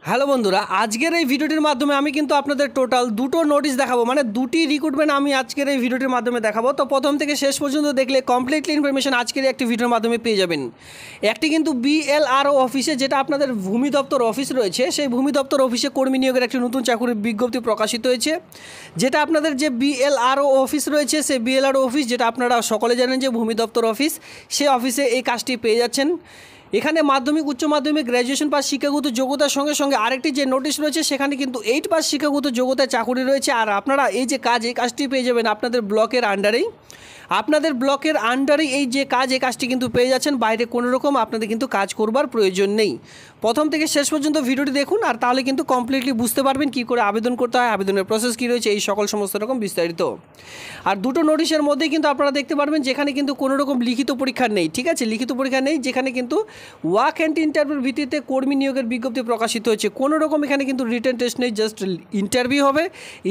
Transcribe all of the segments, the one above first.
Hello বন্ধুরা, আজকের এই ভিডিওটির মাধ্যমে আমি কিন্তু আপনাদের টোটাল দুটো নোটিশ দেখাবো, মানে দুটি রিক্রুটমেন্ট আমি আজকের এই ভিডিওটির মাধ্যমে দেখাবো। তো প্রথম থেকে শেষ পর্যন্ত দেখলে কমপ্লিটলি ইনফরমেশন আজকের একটি ভিডিওর মাধ্যমে পেয়ে যাবেন। একটি কিন্তু বিএলআরও অফিসে, যেটা আপনাদের ভূমি দপ্তর অফিস রয়েছে, সেই ভূমি দপ্তর অফিসে কর্মী নিয়োগের একটি নতুন চাকরির বিজ্ঞপ্তি প্রকাশিত হয়েছে। যেটা আপনাদের যে বিএলআরও অফিস রয়েছে, সেই বিএলআরও অফিস, যেটা আপনারা সকলে জানেন যে ভূমি দপ্তর অফিস, সেই অফিসে এই কাজটি পেয়ে যাচ্ছেন। এখানে মাধ্যমিক, উচ্চ মাধ্যমিক, গ্র্যাজুয়েশন পাস শিক্ষাগত যোগ্যতার সঙ্গে সঙ্গে আরেকটি যে নোটিশ রয়েছে, সেখানে কিন্তু 8 পাস শিক্ষাগত যোগ্যতায় চাকরি রয়েছে। আর আপনারা এই যে এই কাজটি পেয়ে যাবেন আপনাদের ব্লকের আন্ডারেই এই যে এই কাজটি কিন্তু পেয়ে যাচ্ছেন। বাইরে কোনো রকম আপনাদের কিন্তু কাজ করবার প্রয়োজন নেই। প্রথম থেকে শেষ পর্যন্ত ভিডিওটি দেখুন, আর তাহলে কিন্তু কমপ্লিটলি বুঝতে পারবেন কী করে আবেদন করতে হয়, আবেদনের প্রসেস কী রয়েছে, এই সকল সমস্ত রকম বিস্তারিত। আর দুটো নোটিশের মধ্যেই কিন্তু আপনারা দেখতে পারবেন যেখানে কিন্তু কোনো রকম লিখিত পরীক্ষা নেই, ঠিক আছে, লিখিত পরীক্ষা নেই। যেখানে কিন্তু ওয়াক অ্যান্ড ইন্টারভিউর ভিত্তিতে কর্মী নিয়োগের বিজ্ঞপ্তি প্রকাশিত হয়েছে। কোনো রকম এখানে কিন্তু রিটেন টেস্ট নেই, জাস্ট ইন্টারভিউ হবে।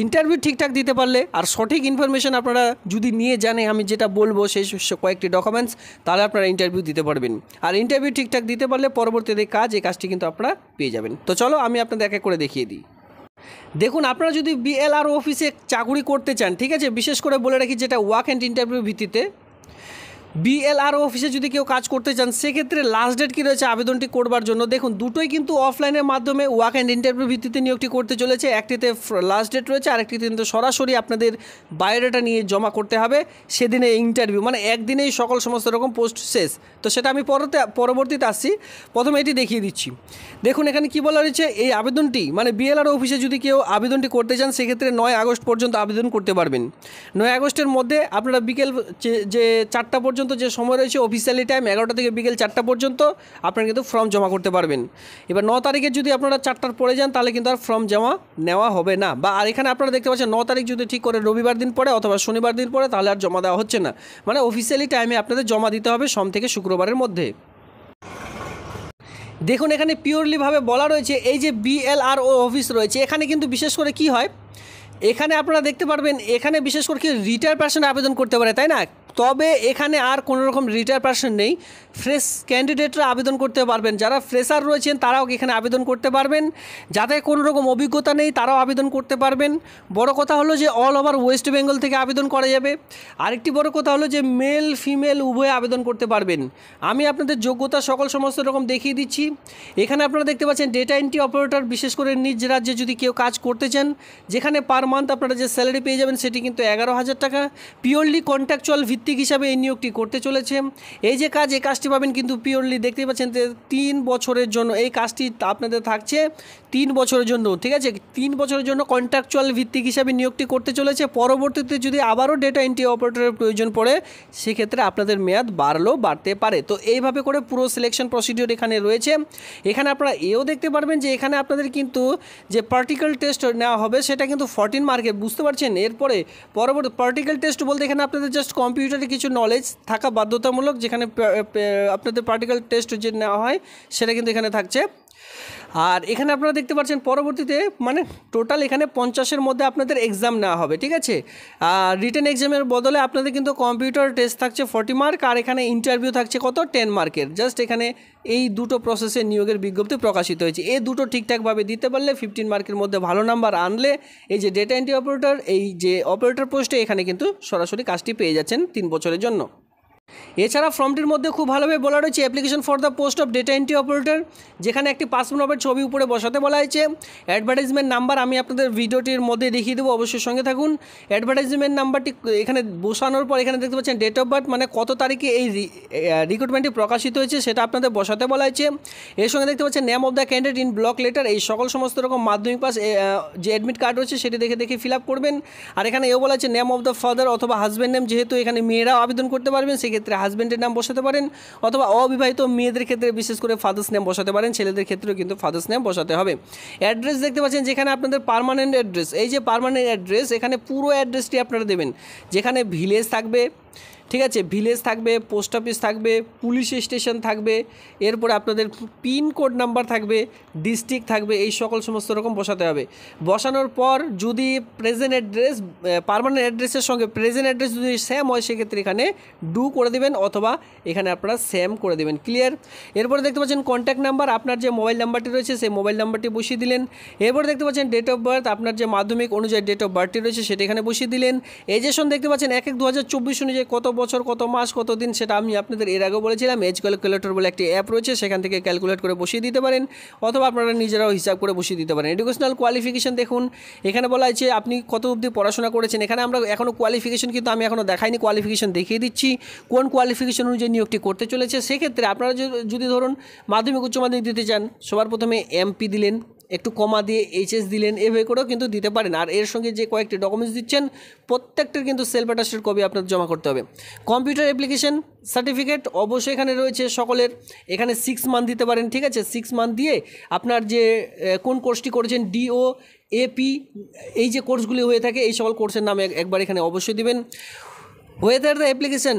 ইন্টারভিউ ঠিকঠাক দিতে পারলে আর সঠিক ইনফরমেশন আপনারা যদি নিয়ে জানে আমি যেটা বলবো সেই কয়েকটি ডকুমেন্টস, তাহলে আপনারা ইন্টারভিউ দিতে পারবেন। আর ইন্টারভিউ ঠিকঠাক দিতে পারলে পরবর্তীতে এই কাজটি কিন্তু আপনারা পেয়ে যাবেন। তো চলো আমি আপনাদের এক এক করে দেখিয়ে দিই। দেখুন, আপনারা যদি বিএলআরও অফিসে চাকরি করতে চান, ঠিক আছে, বিশেষ করে বলে রাখি যেটা ওয়াক অ্যান্ড ইন্টারভিউ ভিত্তিতে বিএলআরও অফিসে যদি কেউ কাজ করতে চান, সেক্ষেত্রে লাস্ট ডেট কী রয়েছে আবেদনটি করবার জন্য। দেখুন, দুটোই কিন্তু অফলাইনের মাধ্যমে ওয়াক অ্যান্ড ইন্টারভিউ ভিত্তিতে নিয়োগটি করতে চলেছে। একটিতে লাস্ট ডেট রয়েছে, আরেকটিতে কিন্তু সরাসরি আপনাদের বায়োডাটা নিয়ে জমা করতে হবে। সেদিনে ইন্টারভিউ, মানে একদিনেই সমস্ত রকম পোস্ট শেষ। তো সেটা আমি পরবর্তীতে আসছি, প্রথমে এটি দেখিয়ে দিচ্ছি। দেখুন, এখানে কী বলা রয়েছে, এই আবেদনটি মানে বিএলআরও অফিসে যদি কেউ আবেদনটি করতে চান, সেক্ষেত্রে 9 আগস্ট পর্যন্ত আবেদন করতে পারবেন। 9 আগস্টের মধ্যে আপনারা বিকেল যে 4টা পর্যন্ত যে সময় রয়েছে, অফিসিয়ালি টাইম 11টা থেকে বিকেল 4টা পর্যন্ত আপনারা কিন্তু ফর্ম জমা করতে পারবেন। এবার 9 তারিখে যদি আপনারা 4টার পরে যান, তাহলে কিন্তু আর ফর্ম জমা নেওয়া হবে না। বা আর এখানে আপনারা দেখতে পাচ্ছেন 9 তারিখ যদি ঠিক করে রবিবার দিন পরে অথবা শনিবার দিন পরে, তাহলে আর জমা দেওয়া হচ্ছে না। মানে অফিসিয়ালি টাইমে আপনাদের জমা দিতে হবে সোম থেকে শুক্রবারের মধ্যে। দেখুন, এখানে পিওরলিভাবে বলা রয়েছে এই যে বিএলআরও অফিস রয়েছে, এখানে কিন্তু বিশেষ করে কি হয়, এখানে আপনারা দেখতে পারবেন এখানে বিশেষ করে কি রিটায়ার্ড পারসন আবেদন করতে পারে, তাই না? তবে এখানে আর কোনো রকম রিটায়ার্ড পারসন নেই, ফ্রেশ ক্যান্ডিডেটরা আবেদন করতে পারবেন। যারা ফ্রেশার রয়েছেন তারাও এখানে আবেদন করতে পারবেন। যাদের কোনো রকম অভিজ্ঞতা নেই তারাও আবেদন করতে পারবেন। বড় কথা হলো যে অল ওভার ওয়েস্ট বেঙ্গল থেকে আবেদন করা যাবে। আরেকটি বড় কথা হলো যে মেল ফিমেল উভয়ে আবেদন করতে পারবেন। আমি আপনাদের যোগ্যতা সমস্ত রকম দেখিয়ে দিচ্ছি। এখানে আপনারা দেখতে পাচ্ছেন ডেটা এন্ট্রি অপারেটর, বিশেষ করে নিজ রাজ্যে যদি কেউ কাজ করতে চান, যেখানে পার মান্থ আপনারা যে স্যালারি পেয়ে যাবেন সেটি কিন্তু 11,000 টাকা। পিওরলি কন্ট্রাকচুয়াল ভিত্তিক হিসাবে এই নিয়োগটি করতে চলেছে। এই যে এই কাজটি পাবেন কিন্তু পিওরলি, দেখতে পাচ্ছেন 3 বছরের জন্য এই কাজটি আপনাদের থাকছে, 3 বছরের জন্য, ঠিক আছে, 3 বছরের জন্য কন্ট্রাকচুয়াল ভিত্তিক হিসাবে নিয়োগটি করতে চলেছে। পরবর্তীতে যদি আবারও ডেটা এন্ট্রি অপারেটরের প্রয়োজন পড়ে, সেক্ষেত্রে আপনাদের মেয়াদ বাড়তে পারে। তো এইভাবে করে পুরো সিলেকশন প্রসিডিওর এখানে রয়েছে। এখানে আপনারা এও দেখতে পারবেন যে এখানে আপনাদের কিন্তু যে পার্টিকেল টেস্ট নেওয়া হবে, সেটা কিন্তু 14 মার্কের, বুঝতে পারছেন। এরপরে পরবর্তী পার্টিকেল টেস্ট বলতে এখানে আপনাদের জাস্ট কম্পিউটারে কিছু নলেজ থাকা বাধ্যতামূলক। যেখানে আপনাদের পার্টিকেল টেস্ট যে নেওয়া হয় সেটা কিন্তু এখানে থাকছে। আর এখানে আপনারা দেখতে পাচ্ছেন পরবর্তীতে মানে টোটাল এখানে 50-এর মধ্যে আপনাদের এক্সাম নেওয়া হবে, ঠিক আছে। আর রিটেন এক্সামের বদলে আপনাদের কিন্তু কম্পিউটার টেস্ট থাকছে 40 মার্ক, আর এখানে ইন্টারভিউ থাকছে 10 মার্কের। জাস্ট এখানে এই দুটো প্রসেসে নিয়োগের বিজ্ঞপ্তি প্রকাশিত হয়েছে। এই দুটো ঠিকঠাকভাবে দিতে পারলে 15 মার্কের মধ্যে ভালো নাম্বার আনলে এই যে ডেটা এন্ট্রি অপারেটর, এই যে অপারেটর পোস্টে এখানে কিন্তু সরাসরি কাজটি পেয়ে যাচ্ছেন 3 বছরের জন্য। এছাড়া ফর্মটির মধ্যে খুব ভালোভাবে বলা রয়েছে application for the post of data entry operator, যেখানে একটি পাসপোর্ট নম্বর ছবি উপরে বসাতে বলা হয়েছে। অ্যাডভার্টাইজমেন্ট নাম্বার আমি আপনাদের ভিডিওটির মধ্যে দেখিয়ে দেবো, অবশ্যই সঙ্গে থাকুন। অ্যাডভার্টাইজমেন্ট নাম্বারটি এখানে বসানোর পর এখানে দেখতে পাচ্ছেন ডেট অফ বার্থ, মানে কত তারিখে এই রিক্রুটমেন্টটি প্রকাশিত হয়েছে সেটা আপনাদের বসাতে বলা হয়েছে। এর সঙ্গে দেখতে পাচ্ছেন name of the candidate in block letter, এই সমস্ত রকম মাধ্যমিক পাস যে অ্যাডমিট কার্ড রয়েছে সেটি দেখে ফিল আপ করবেন। আর এখানে এও বলা হয়েছে নেম অফ দ্য ফাদার অথবা হাজব্যান্ড নেম, যেহেতু এখানে মেয়েরাও আবেদন করতে পারবেন সেক্ষেত্রে হাজব্যান্ডের নাম বসাতে পারেন, অথবা অবিবাহিত মেয়েদের ক্ষেত্রে বিশেষ করে ফাদার্স নেম বসাতে পারেন, ছেলেদের ক্ষেত্রেও কিন্তু ফাদার্স নেম বসাতে হবে। অ্যাড্রেস দেখতে পাচ্ছেন যেখানে আপনাদের পার্মানেন্ট অ্যাড্রেস, এই যে পার্মানেন্ট অ্যাড্রেস, এখানে পুরো অ্যাড্রেসটি আপনারা দেবেন। যেখানে ভিলেজ থাকবে, ঠিক আছে, ভিলেজ থাকবে, পোস্ট অফিস থাকবে, পুলিশ স্টেশন থাকবে, এরপরে আপনাদের পিনকোড নাম্বার থাকবে, ডিস্ট্রিক্ট থাকবে, এই সকল সমস্ত রকম বসাতে হবে। বসানোর পর যদি প্রেজেন্ট অ্যাড্রেস পার্মানেন্ট অ্যাড্রেসের সঙ্গে প্রেজেন্ট অ্যাড্রেস যদি সেম হয় সেক্ষেত্রে এখানে ডু করে দেবেন অথবা এখানে আপনারা সেম করে দেবেন। ক্লিয়ার? এরপরে দেখতে পাচ্ছেন কন্ট্যাক্ট নাম্বার, আপনার যে মোবাইল নাম্বারটি রয়েছে সেই মোবাইল নাম্বারটি বসিয়ে দিলেন। এরপরে দেখতে পাচ্ছেন ডেট অফ বার্থ, আপনার যে মাধ্যমিক অনুযায়ী ডেট অফ বার্থটি রয়েছে সেটা এখানে বসিয়ে দিলেন। এজেশন দেখতে পাচ্ছেন 1/1/2024 অনুযায়ী কত বছর কত মাস কত দিন সেটা আমি আপনাদের এর আগেও বলেছিলাম। এজ ক্যালকুলেটর বলে একটি অ্যাপ রয়েছে, সেখান থেকে ক্যালকুলেট করে বসিয়ে দিতে পারেন অথবা আপনারা নিজেরাও হিসাব করে বসিয়ে দিতে পারেন। এডুকেশনাল কোয়ালিফিকেশন দেখুন এখানে বলা আছে আপনি কত অবধি পড়াশোনা করেছেন। এখানে আমরা এখনও কোয়ালিফিকেশন কিন্তু আমি এখনও দেখাইনি, কোয়ালিফিকেশন দেখিয়ে দিচ্ছি কোন কোয়ালিফিকেশন অনুযায়ী নিয়োগটি করতে চলেছে। সেক্ষেত্রে আপনারা যদি ধরুন মাধ্যমিক উচ্চ মাধ্যমিক দিতে চান, সবার প্রথমে এমপি দিলেন, একটু কমা দিয়ে এইচএস দিলেন, এভাবে করেও কিন্তু দিতে পারেন। আর এর সঙ্গে যে কয়েকটি ডকুমেন্টস দিচ্ছেন প্রত্যেকটার কিন্তু সেলফ অ্যাটাস্টেড কপি আপনাদের জমা করতে হবে। কম্পিউটার অ্যাপ্লিকেশন সার্টিফিকেট অবশ্যই এখানে রয়েছে সকলের, এখানে 6 মান্থ দিতে পারেন। ঠিক আছে, 6 মান্থ দিয়ে আপনার যে কোন কোর্সটি করেছেন ডিও এপি এই যে কোর্সগুলি হয়ে থাকে এই সকল কোর্সের নাম একবার এখানে অবশ্যই দিবেন। Whether the application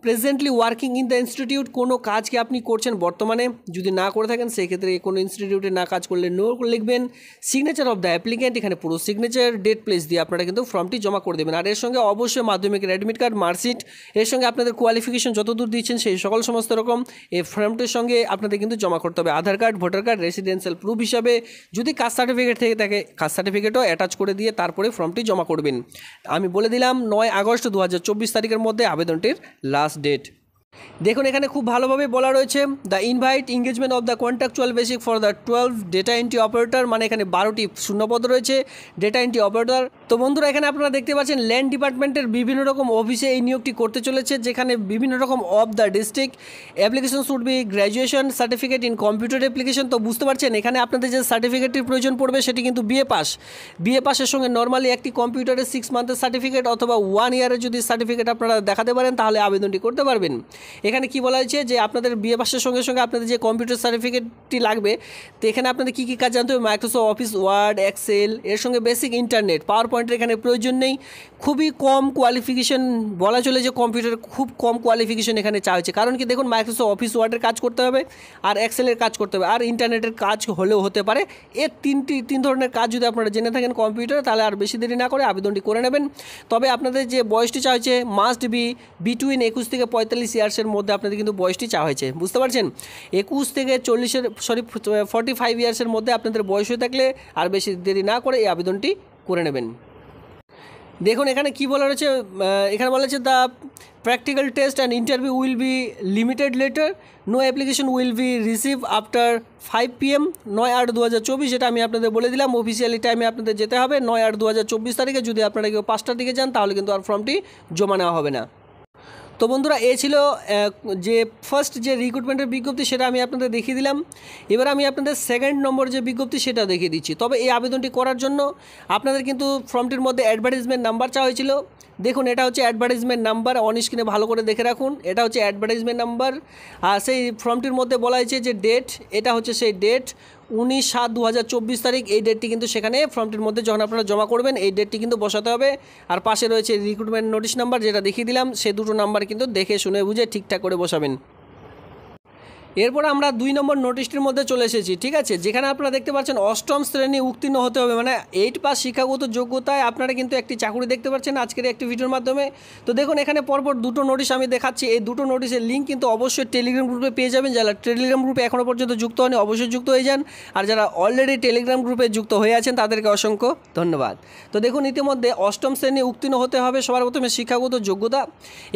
presently working in the institute, কোনো কাজ কি আপনি করছেন বর্তমানে, যদি না করে থাকেন সেই ক্ষেত্রে কোনো ইনস্টিটিউটে না কাজ করলে নো লিখবেন। সিগনেচার অফ দ্য অ্যাপ্লিক্যান্ট, এখানে পুরো সিগনেচার ডেট প্লেস দিয়ে আপনারা কিন্তু ফর্মটি জমা করে দেবেন। আর এর সঙ্গে অবশ্যই মাধ্যমিকের অ্যাডমিট কার্ড, মার্কশিট, এর সঙ্গে আপনাদের কোয়ালিফিকেশন যতদূর দিচ্ছেন সেই সকল সমস্ত রকম এই ফর্মটির সঙ্গে আপনাদের কিন্তু জমা করতে হবে। Aadhaar card, voter card, residential proof হিসাবে যদি কাস্ট সার্টিফিকেট থেকে থাকে কাস্ট সার্টিফিকেটও অ্যাটাচ করে দিয়ে তারপরে ফর্মটি জমা করবেন। আমি বলে দিলাম 9 আগস্ট 2024 তারিখের মধ্যে আবেদনটির লাস্ট ডেট। দেখুন এখানে খুব ভালোভাবে বলা রয়েছে the invite engagement of the contractual basic for the 12 data entry operator, মানে এখানে 12টি শূন্যপদ রয়েছে ডেটা এন্ট্রি অপারেটর। তো বন্ধুরা এখানে আপনারা দেখতে পাচ্ছেন ল্যান্ড ডিপার্টমেন্টের বিভিন্ন রকম অফিসে এই নিয়োগটি করতে চলেছে, যেখানে বিভিন্ন রকম of the district application should be graduation certificate in computer application. তো বুঝতে পারছেন এখানে আপনাদের যে সার্টিফিকেটটির প্রয়োজন পড়বে সেটি কিন্তু বিএ পাসের সঙ্গে নর্মালি একটি কম্পিউটারের 6 মান্থের সার্টিফিকেট অথবা 1 ইয়ারের যদি সার্টিফিকেট আপনারা দেখাতে পারেন তাহলে আবেদনটি করতে পারবেন। এখানে কি বলা হয়েছে যে আপনাদের বিএ পাসের সঙ্গে সঙ্গে আপনাদের যে কম্পিউটার সার্টিফিকেটটি লাগবে, তো এখানে আপনাদের কী কী কাজ জানতে হবে, মাইক্রোসফট অফিস, ওয়ার্ড, এক্সেল, এর সঙ্গে বেসিক ইন্টারনেট, পাওয়ার পয়েন্টের এখানে প্রয়োজন নেই। খুবই কম কোয়ালিফিকেশন বলা চলে যে কম্পিউটার খুব কম কোয়ালিফিকেশন এখানে চাওয়া হয়েছে, কারণ কি দেখুন মাইক্রোসফট অফিস ওয়ার্ডের কাজ করতে হবে আর এক্সেলের কাজ করতে হবে আর ইন্টারনেটের কাজ হলেও হতে পারে। এর তিন ধরনের কাজ যদি আপনারা জেনে থাকেন কম্পিউটার, তাহলে আর বেশি দেরি না করে আবেদনটি করে নেবেন। তবে আপনাদের যে বয়সটি চাওয়া হয়েছে মাস্ট বি বিটুইন 21 থেকে 45 ইয়ার্সের মধ্যে আপনাদের কিন্তু বয়সটি চাওয়া হয়েছে, বুঝতে পারছেন। 21 থেকে 45 ইয়ার্সের মধ্যে আপনাদের বয়স হয়ে থাকলে আর বেশি দেরি না করে এই আবেদনটি করে নেবেন। দেখুন এখানে কি বলা রয়েছে, এখানে বলা হচ্ছে the practical test and interview will be limited letter, no application will be receive after 5 PM 9/8/2024। যেটা আমি আপনাদের বলে দিলাম অফিসিয়ালি টাইমে আপনাদের যেতে হবে 9/8/2024 তারিখে। যদি আপনারা কেউ 5টার দিকে যান তাহলে কিন্তু আর ফর্মটি জমা নেওয়া হবে না। তো বন্ধুরা এ ছিল যে ফার্স্ট যে রিক্রুটমেন্টের বিজ্ঞপ্তি সেটা আমি আপনাদের দেখিয়ে দিলাম। এবার আমি আপনাদের সেকেন্ড নম্বর যে বিজ্ঞপ্তি সেটা দেখিয়ে দিচ্ছি। তবে এই আবেদনটি করার জন্য আপনাদের কিন্তু ফর্মটির মধ্যে অ্যাডভার্টাইজমেন্ট নাম্বার চাওয়া হয়েছিল। দেখুন এটা হচ্ছে অ্যাডভার্টাইজমেন্ট নাম্বার, অন স্ক্রিনে ভালো করে দেখে রাখুন, এটা হচ্ছে অ্যাডভার্টাইজমেন্ট নাম্বার। আর সেই ফর্মটির মধ্যে বলা হয়েছে যে ডেট, এটা হচ্ছে সেই ডেট 19/7/2024 তারিখ। এই ডেটটি কিন্তু সেখানে ফর্মটির মধ্যে যখন আপনারা জমা করবেন এই ডেটটি কিন্তু বসাতে হবে। আর পাশে রয়েছে রিক্রুটমেন্ট নোটিশ নাম্বার যেটা দেখিয়ে দিলাম, সেই দুটো নাম্বার কিন্তু দেখে শুনে বুঝে ঠিকঠাক করে বসাবেন। এরপর আমরা 2 নম্বর নোটিশটির মধ্যে চলে এসেছি, ঠিক আছে, যেখানে আপনারা দেখতে পাচ্ছেন 8ম শ্রেণী উত্তীর্ণ হতে হবে, মানে 8 পাস শিক্ষাগত যোগ্যতায় আপনারা কিন্তু একটি চাকরি দেখতে পাচ্ছেন আজকের একটি ভিডিওর মাধ্যমে। তো দেখুন এখানে পরপর দুটো নোটিশ আমি দেখাচ্ছি, এই দুটো নোটিশের লিঙ্ক কিন্তু অবশ্যই টেলিগ্রাম গ্রুপে পেয়ে যাবেন। যারা টেলিগ্রাম গ্রুপে এখনও পর্যন্ত যুক্ত হয়নি অবশ্যই যুক্ত হয়ে যান, আর যারা অলরেডি টেলিগ্রাম গ্রুপে যুক্ত হয়ে আছেন তাদেরকে অসংখ্য ধন্যবাদ। তো দেখুন ইতিমধ্যে 8ম শ্রেণী উত্তীর্ণ হতে হবে সবার প্রথমে শিক্ষাগত যোগ্যতা,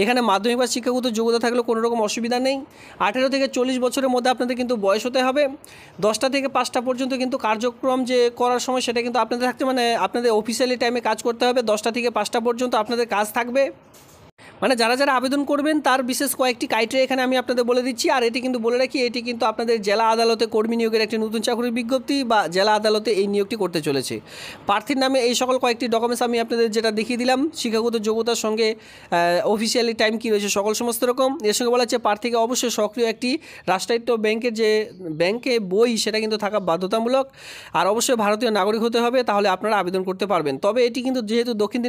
এখানে মাধ্যমিক বা শিক্ষাগত যোগ্যতা থাকলেও কোনো রকম অসুবিধা নেই। 18 থেকে 40 বছরের মধ্যে আপনাদের কিন্তু বয়স হতে হবে। 10টা থেকে 5টা পর্যন্ত কিন্তু কার্যক্রম যে করার সময় সেটা কিন্তু আপনাদের থাকতে, মানে আপনাদের অফিসিয়ালি টাইমে কাজ করতে হবে। 10টা থেকে 5টা পর্যন্ত আপনাদের কাজ থাকবে। মানে যারা যারা আবেদন করবেন তার বিশেষ কয়েকটি ক্রাইটেরিয়া এখানে আমি আপনাদের বলে দিচ্ছি। আর এটি কিন্তু বলে রাখি, এটি কিন্তু আপনাদের জেলা আদালতে কর্মী নিয়োগের একটি নতুন চাকরির বিজ্ঞপ্তি বা জেলা আদালতে এই নিয়োগটি করতে চলেছে। প্রার্থীর নামে এই সকল কয়েকটি ডকুমেন্টস আমি আপনাদের যেটা দেখিয়ে দিলাম, শিক্ষাগত যোগ্যতার সঙ্গে অফিসিয়ালি টাইম কী রয়েছে সকল সমস্ত রকম। এর সঙ্গে বলা হচ্ছে প্রার্থীকে অবশ্যই সক্রিয় একটি রাষ্ট্রায়ত্ত ব্যাংকের যে ব্যাংকে বই সেটা কিন্তু থাকা বাধ্যতামূলক। আর অবশ্যই ভারতীয় নাগরিক হতে হবে, তাহলে আপনারা আবেদন করতে পারবেন। তবে এটি কিন্তু যেহেতু দক্ষিণ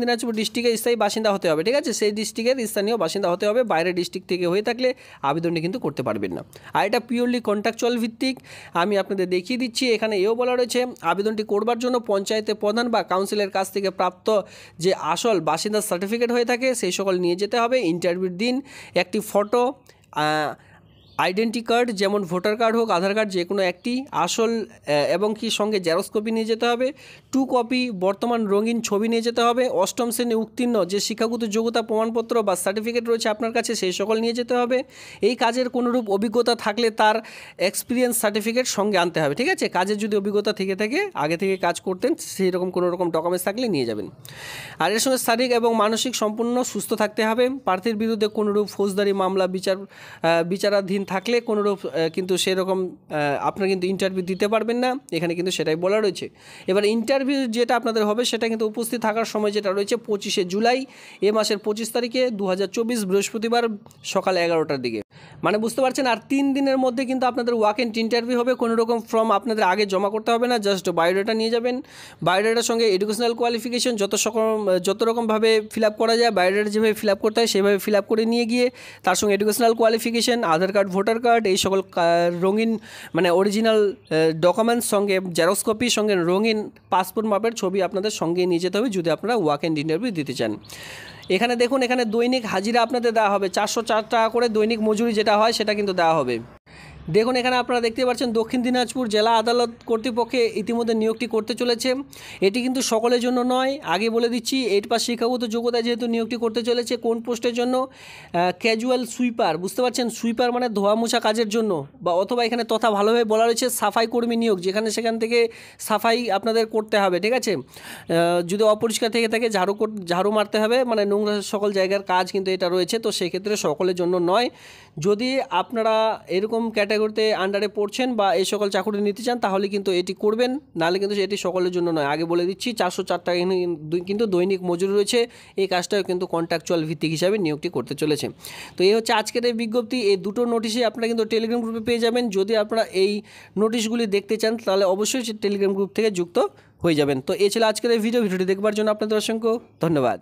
দিনাজপুর ডিস্ট্রিক্টের স্থায়ী বাসিন্দা বাসিন্দা হতে হবে, ঠিক আছে, সেই ডিস্ট্রিক্টের স্থানীয় বাসিন্দা হতে হবে। বাইরের ডিস্ট্রিক্ট থেকে হয়ে থাকলে আবেদনটি কিন্তু করতে পারবেন না। আর এটা পিওরলি কন্ট্রাকচুয়াল ভিত্তিক। আমি আপনাদের দেখিয়ে দিচ্ছি, এখানে এও বলা রয়েছে আবেদনটি করবার জন্য পঞ্চায়েতের প্রধান বা কাউন্সিলের কাছ থেকে প্রাপ্ত যে আসল বাসিন্দার সার্টিফিকেট হয়ে থাকে সেই সকল নিয়ে যেতে হবে। ইন্টারভিউর দিন একটি ফটো, আইডেন্টি কার্ড যেমন ভোটার কার্ড হোক, আধার কার্ড, যে কোনো একটি আসল এবং কি সঙ্গে জেরক্স কপি নিয়ে যেতে হবে। 2 কপি বর্তমান রঙিন ছবি নিয়ে যেতে হবে। অষ্টম শ্রেণী উত্তীর্ণ যে শিক্ষাগত যোগ্যতা প্রমাণপত্র বা সার্টিফিকেট রয়েছে আপনার কাছে সেই সকল নিয়ে যেতে হবে। এই কাজের কোনোরূপ অভিজ্ঞতা থাকলে তার এক্সপিরিয়েন্স সার্টিফিকেট সঙ্গে আনতে হবে, ঠিক আছে। কাজের যদি অভিজ্ঞতা থেকে থাকে, আগে থেকে কাজ করতেন, সেই রকম কোনো রকম ডকুমেন্টস থাকলে নিয়ে যাবেন। আর এর সঙ্গে শারীরিক এবং মানসিক সম্পূর্ণ সুস্থ থাকতে হবে। প্রার্থীর বিরুদ্ধে কোনোরূপ ফৌজদারি মামলা বিচারাধীন থাকলে কোনোরূপ কিন্তু সেরকম আপনারা কিন্তু ইন্টারভিউ দিতে পারবেন না, এখানে কিন্তু সেটাই বলা রয়েছে। এবার ইন্টারভিউ যেটা আপনাদের হবে সেটা কিন্তু উপস্থিত থাকার সময় যেটা রয়েছে 25শে জুলাই এ মাসের 25 তারিখে 2024 বৃহস্পতিবার সকাল 11টার দিকে। মানে বুঝতে পারছেন, আর 3 দিনের মধ্যে কিন্তু আপনাদের ওয়াক ইন ইন্টারভিউ হবে। কোনো রকম ফর্ম আপনাদের আগে জমা করতে হবে না, জাস্ট বায়োডাটা নিয়ে যাবেন। বায়োডাটার সঙ্গে এডুকেশনাল কোয়ালিফিকেশন যত রকমভাবে ফিল আপ করা যায়, বায়োডাটা যেভাবে ফিল আপ করতে হয় সেভাবে ফিল আপ করে নিয়ে গিয়ে তার সঙ্গে এডুকেশনাল কোয়ালিফিকেশন, আধার কার্ড, ভোটার কার্ড, এই সকল রঙিন মানে অরিজিনাল ডকুমেন্টস সঙ্গে জেরক্স কপি সঙ্গে রঙিন পাসপোর্ট মাপের ছবি আপনাদের সঙ্গে নিয়ে যেতে হবে যদি আপনারা ওয়াক ইন ইন্টারভিউ দিতে চান। এখানে দেখুন, এখানে দৈনিক হাজিরা আপনাদের দেওয়া হবে 404 টাকা করে। দৈনিক মজুরি যেটা হয় সেটা কিন্তু দেওয়া হবে। দেখুন, এখানে আপনারা দেখতে পাচ্ছেন দক্ষিণ দিনাজপুর জেলা আদালত কর্তৃপক্ষে ইতিমধ্যে নিয়োগটি করতে চলেছে। এটি কিন্তু সকলের জন্য নয়, আগে বলে দিচ্ছি। 8 পাস শিক্ষাগত যোগ্যতায় যেহেতু নিয়োগটি করতে চলেছে, কোন পোস্টের জন্য? ক্যাজুয়াল সুইপার, বুঝতে পারছেন, সুইপার মানে ধোয়া মোছা কাজের জন্য, বা অথবা এখানে তথা ভালোভাবে বলা রয়েছে সাফাই কর্মী নিয়োগ, যেখানে সেখান থেকে সাফাই আপনাদের করতে হবে, ঠিক আছে। যদি অপরিষ্কার থেকে থাকে ঝাড়ু মারতে হবে, মানে নোংরা সকল জায়গার কাজ কিন্তু এটা রয়েছে। তো সেক্ষেত্রে সকলের জন্য নয়। যদি আপনারা এরকম ক্যাটাগরিতে আন্ডারে পড়ছেন বা এই সকল চাকরি নিতে চান তাহলে কিন্তু এটি করবেন, নাহলে কিন্তু এটি সকলের জন্য নয়। আগে বলে দিচ্ছি 404 টাকা কিন্তু দৈনিক মজুরি রয়েছে। এই কাজটাও কিন্তু কন্ট্রাকচুয়াল ভিত্তিক হিসাবে নিয়োগটি করতে চলেছে। তো এই হচ্ছে আজকের এই বিজ্ঞপ্তি। এই দুটো নোটিশে আপনারা কিন্তু টেলিগ্রাম গ্রুপে পেয়ে যাবেন। যদি আপনারা এই নোটিশগুলি দেখতে চান তাহলে অবশ্যই টেলিগ্রাম গ্রুপ থেকে যুক্ত হয়ে যাবেন। তো এই ছিল আজকের এই ভিডিওটি দেখবার জন্য আপনাদের অসংখ্য ধন্যবাদ।